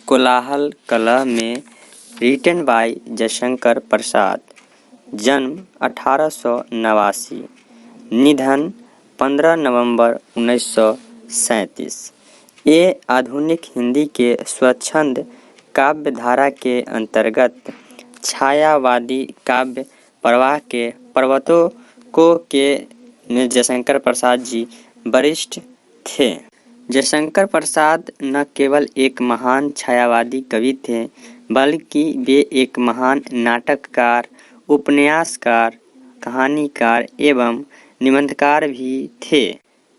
कोलाहल कलह में रिटन बाय जयशंकर प्रसाद। जन्म 1889, निधन 15 नवंबर 1937। ये आधुनिक हिंदी के स्वच्छंद काव्य धारा के अंतर्गत छायावादी काव्य प्रवाह के प्रवर्तकों के जयशंकर प्रसाद जी वरिष्ठ थे। जयशंकर प्रसाद न केवल एक महान छायावादी कवि थे, बल्कि वे एक महान नाटककार, उपन्यासकार, कहानीकार एवं निबंधकार भी थे।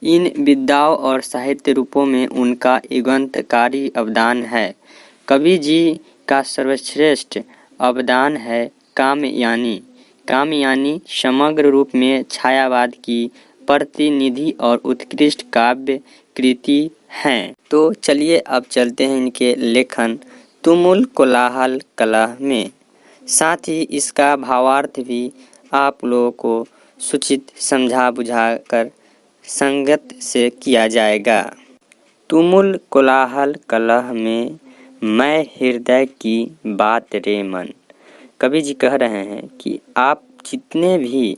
इन विधाओं और साहित्य रूपों में उनका युगांतकारी अवदान है। कवि जी का सर्वश्रेष्ठ अवदान है कामयानी। कामयानी समग्र रूप में छायावाद की प्रतिनिधि और उत्कृष्ट काव्य कृति हैं। तो चलिए अब चलते हैं इनके लेखन तुमुल कोलाहल कलह में। साथ ही इसका भावार्थ भी आप लोगों को सूचित समझा बुझाकर संगत से किया जाएगा। तुमुल कोलाहल कलह में मैं हृदय की बात रे मन। कवि जी कह रहे हैं कि आप जितने भी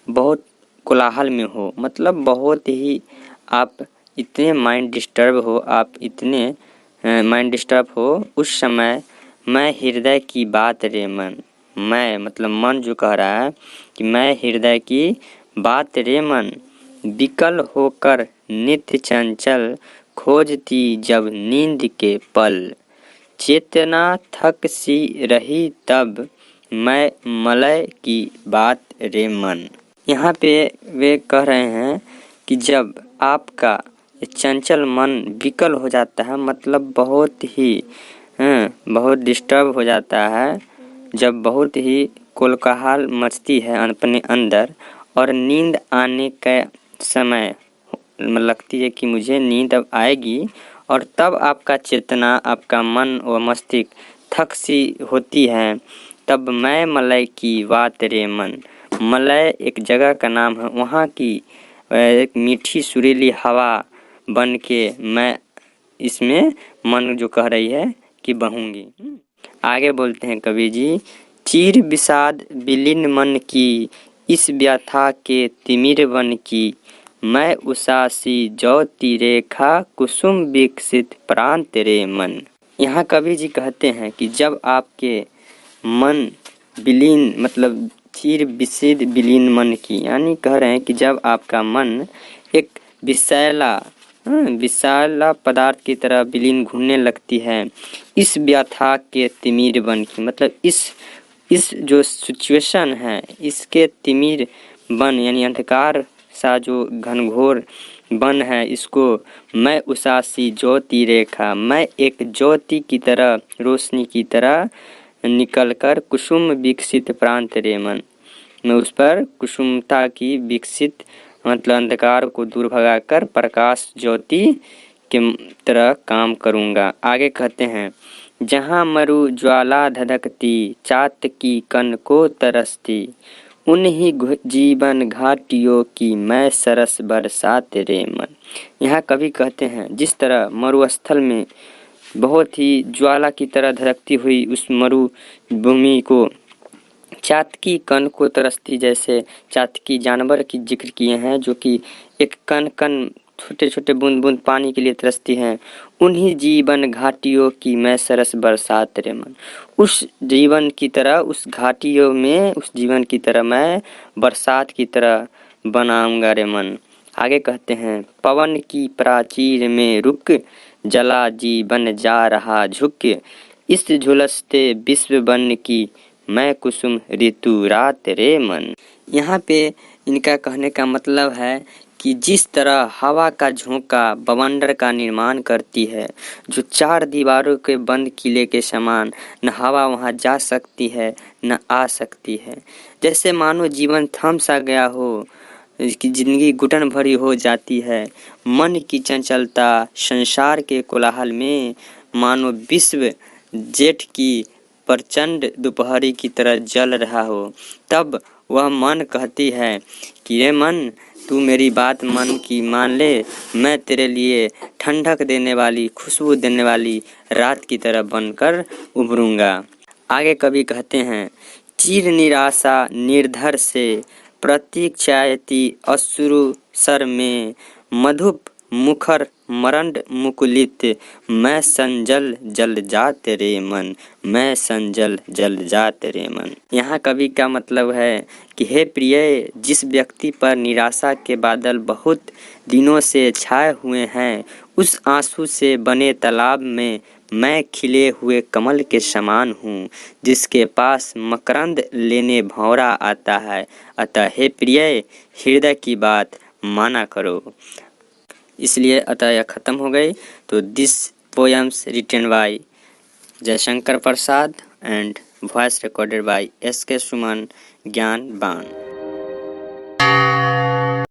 बहुत कोलाहल में हो, मतलब बहुत ही आप इतने माइंड डिस्टर्ब हो, आप इतने माइंड डिस्टर्ब हो, उस समय मैं हृदय की बात रे मन, मैं मतलब मन जो कह रहा है कि मैं हृदय की बात रे मन, विकल होकर नित्य चंचल खोजती जब नींद के पल, चेतना थक सी रही तब मैं मलय की बात रे मन। यहाँ पे वे कह रहे हैं कि जब आपका चंचल मन विकल हो जाता है, मतलब बहुत डिस्टर्ब हो जाता है, जब बहुत ही कोलाहल मचती है अपने अंदर और नींद आने के समय लगती है कि मुझे नींद अब आएगी, और तब आपका चेतना, आपका मन व मस्तिष्क थक सी होती है, तब मैं मलय की बात रे मन। मलय एक जगह का नाम है, वहाँ की एक मीठी सुरीली हवा बन के मैं इसमें मन जो कह रही है कि बहूंगी। आगे बोलते हैं कवि जी, चीर विषाद विलीन मन की, इस व्यथा के तिमिर वन की, मैं उषासी ज्योति रेखा कुसुम विकसित प्रांत रे मन। यहाँ कवि जी कहते हैं कि जब आपके मन विलीन, मतलब चीर विषिद विलीन मन की, यानी कह रहे हैं कि जब आपका मन एक विशाला पदार्थ की तरह विलीन घूमने लगती है, इस व्यथा के तिमिर बन की, मतलब इस जो सिचुएशन है, इसके तिमिर बन यानी अंधकार सा जो घनघोर बन है, इसको मैं उषासी ज्योति रेखा, मैं एक ज्योति की तरह, रोशनी की तरह निकलकर कुसुम विकसित प्रांत रे मन, मैं उस पर कुसुमता की विकसित मतलब अंधकार को दूर भगाकर प्रकाश ज्योति के तरह काम करूँगा। आगे कहते हैं, जहाँ मरु ज्वाला धधकती, चातकी कन को तरसती, उन्हीं जीवन घाटियों की मैं सरस बरसात रे मन। यहाँ कवि कहते हैं, जिस तरह मरुस्थल में बहुत ही ज्वाला की तरह धधकती हुई उस मरुभूमि को चातकी कण को तरसती, जैसे चातकी जानवर की जिक्र किए हैं, जो कि एक कण कण छोटे छोटे बूंद बूंद पानी के लिए तरसती हैं, उन्हीं जीवन घाटियों की मैं सरस बरसात रे मन। उस जीवन की तरह, उस घाटियों में उस जीवन की तरह मैं बरसात की तरह बनाऊंगा रे मन। आगे कहते हैं, पवन की प्राचीर में रुक, जला जीवन जा रहा झुक, इस झुलसते विश्व बन की मैं कुसुम ऋतु रात रे मन। यहाँ पे इनका कहने का मतलब है कि जिस तरह हवा का झोंका बवंडर का निर्माण करती है, जो चार दीवारों के बंद किले के समान, न हवा वहाँ जा सकती है न आ सकती है, जैसे मानो जीवन थम सा गया हो, इसकी जिंदगी घुटन भरी हो जाती है। मन की चंचलता संसार के कोलाहल में मानो विश्व जेठ की प्रचंड दोपहरी की तरह जल रहा हो, तब वह मन कहती है कि ये मन, तू मेरी बात मन की मान ले, मैं तेरे लिए ठंडक देने वाली, खुशबू देने वाली रात की तरह बनकर उभरूंगा। आगे कवि कहते हैं, चिर निराशा निर्धर से प्रतीक्षायति अश्रु सर में, मधुप मुखर मरंड मुकुलित, मैं संजल जल जा तेरे मन, मैं संजल जल जा तेरे मन। यहाँ कवि का मतलब है कि हे प्रिय, जिस व्यक्ति पर निराशा के बादल बहुत दिनों से छाए हुए हैं, उस आंसू से बने तालाब में मैं खिले हुए कमल के समान हूँ, जिसके पास मकरंद लेने भंवरा आता है। अतः हे प्रिय, हृदय की बात माना करो। इसलिए अतः यह खत्म हो गई। तो this poems written by Jaishankar Prasad and voice recorded by SK Suman Gyan बाण।